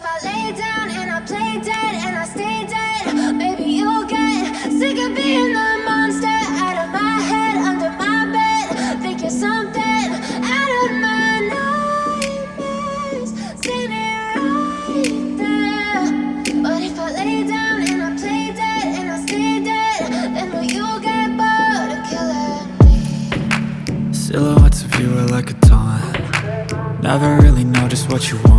if I lay down and I play dead and I stay dead, maybe you'll get sick of being the monster out of my head, under my bed. Think you're something out of my nightmares, seen it right there. But if I lay down and I play dead and I stay dead, then will you get bored of killing me? Silhouettes of you are like a taunt. Never really know just what you want.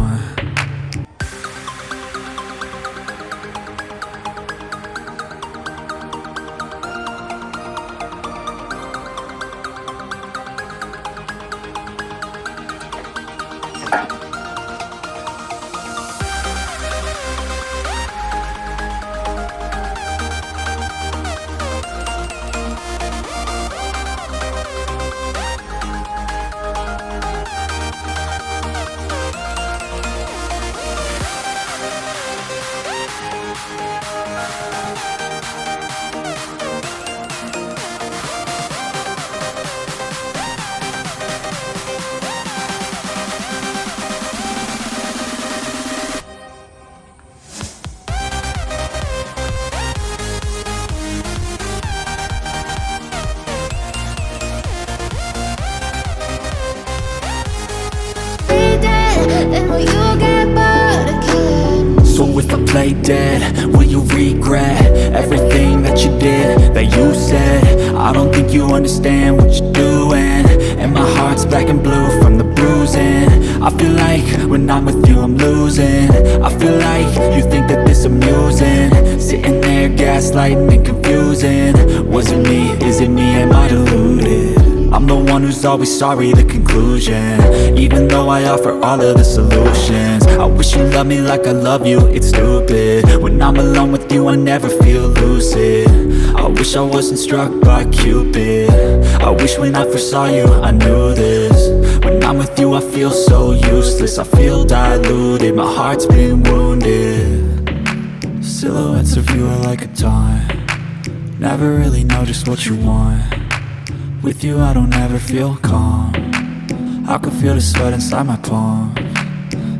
Then will you get bored of killing me? So if I play dead, will you regret everything that you did, that you said? I don't think you understand what you're doing, and my heart's black and blue from the bruising. I feel like when I'm with you I'm losing. I feel like you think that this amusing, sitting there gaslighting and confusing. Was it me? Is it me? Am I deluded? I'm the one who's always sorry, the conclusion, even though I offer all of the solutions. I wish you loved me like I love you, it's stupid. When I'm alone with you I never feel lucid. I wish I wasn't struck by Cupid. I wish when I first saw you I knew this. When I'm with you I feel so useless, I feel diluted, my heart's been wounded. Silhouettes of you are like a taunt. Never really know just what you want. With you I don't ever feel calm. I can feel the sweat inside my palm.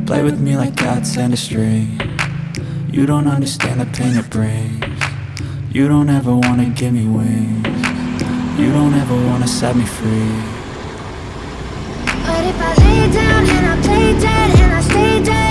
Play with me like cats and a string. You don't understand the pain it brings. You don't ever wanna give me wings. You don't ever wanna set me free. But if I lay down and I play dead and I stay dead,